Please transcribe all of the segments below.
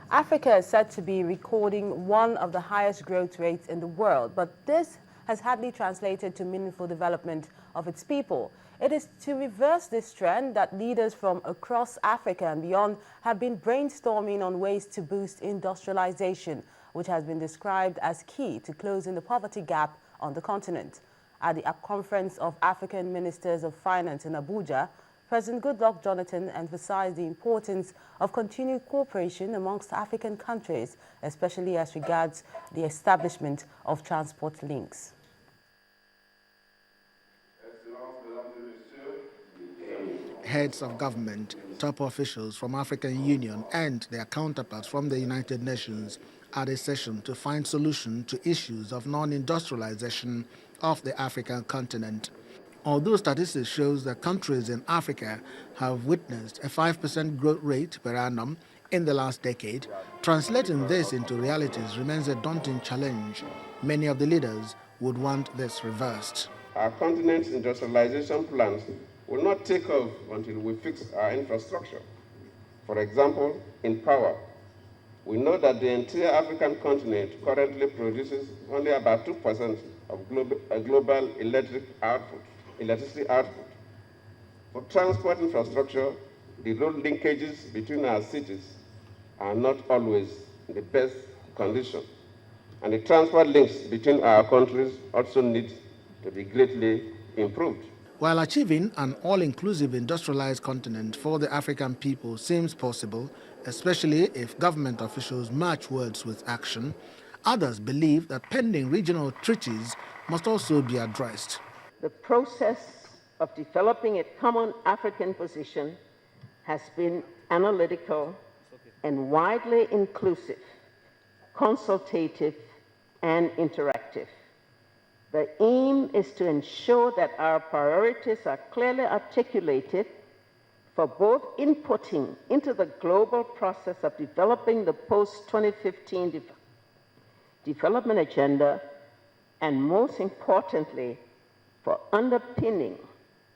Africa is said to be recording one of the highest growth rates in the world, but this has hardly translated to meaningful development of its people. It is to reverse this trend that leaders from across Africa and beyond have been brainstorming on ways to boost industrialization, which has been described as key to closing the poverty gap on the continent. At the Conference of African Ministers of Finance in Abuja, President Goodluck Jonathan emphasized the importance of continued cooperation amongst African countries, especially as regards the establishment of transport links. Heads of government, top officials from African Union and their counterparts from the United Nations had a session to find solution to issues of non-industrialization of the African continent. Although statistics shows that countries in Africa have witnessed a 5% growth rate per annum in the last decade, translating this into realities remains a daunting challenge. Many of the leaders would want this reversed. Our continent's industrialization plans will not take off until we fix our infrastructure. For example, in power, we know that the entire African continent currently produces only about 2% of global electricity output. For transport infrastructure, the road linkages between our cities are not always in the best condition, and the transport links between our countries also need to be greatly improved. While achieving an all-inclusive industrialized continent for the African people seems possible, especially if government officials match words with action, others believe that pending regional treaties must also be addressed. The process of developing a common African position has been analytical and widely inclusive, consultative, and interactive. The aim is to ensure that our priorities are clearly articulated for both inputting into the global process of developing the post-2015 development agenda, and most importantly, for underpinning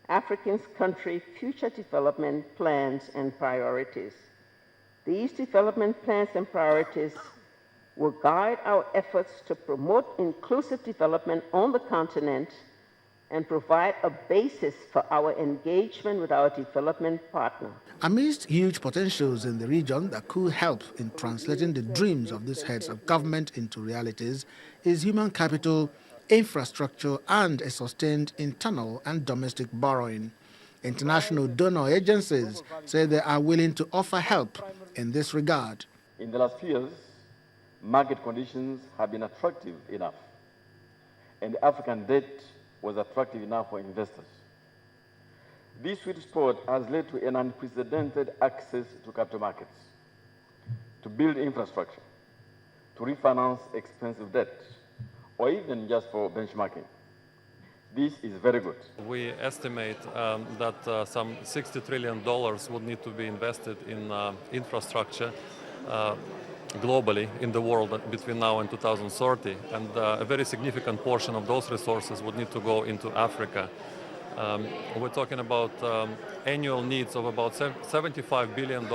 Africa's country future development plans and priorities. These development plans and priorities will guide our efforts to promote inclusive development on the continent and provide a basis for our engagement with our development partner. Amidst huge potentials in the region that could help in translating the dreams of these heads of government into realities is human capital, infrastructure, and a sustained internal and domestic borrowing. International donor agencies say they are willing to offer help in this regard. In the last few years, market conditions have been attractive enough, and African debt was attractive enough for investors. This sweet spot has led to an unprecedented access to capital markets, to build infrastructure, to refinance expensive debt, or even just for benchmarking. This is very good. We estimate that some $60 trillion would need to be invested in infrastructure globally in the world between now and 2030, and a very significant portion of those resources would need to go into Africa. We're talking about annual needs of about $75 billion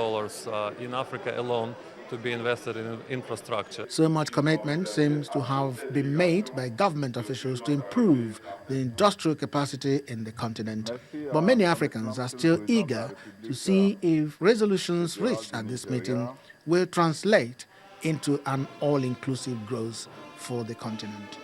in Africa alone to be invested in infrastructure. So much commitment seems to have been made by government officials to improve the industrial capacity in the continent. But many Africans are still eager to see if resolutions reached at this meeting will translate into an all-inclusive growth for the continent.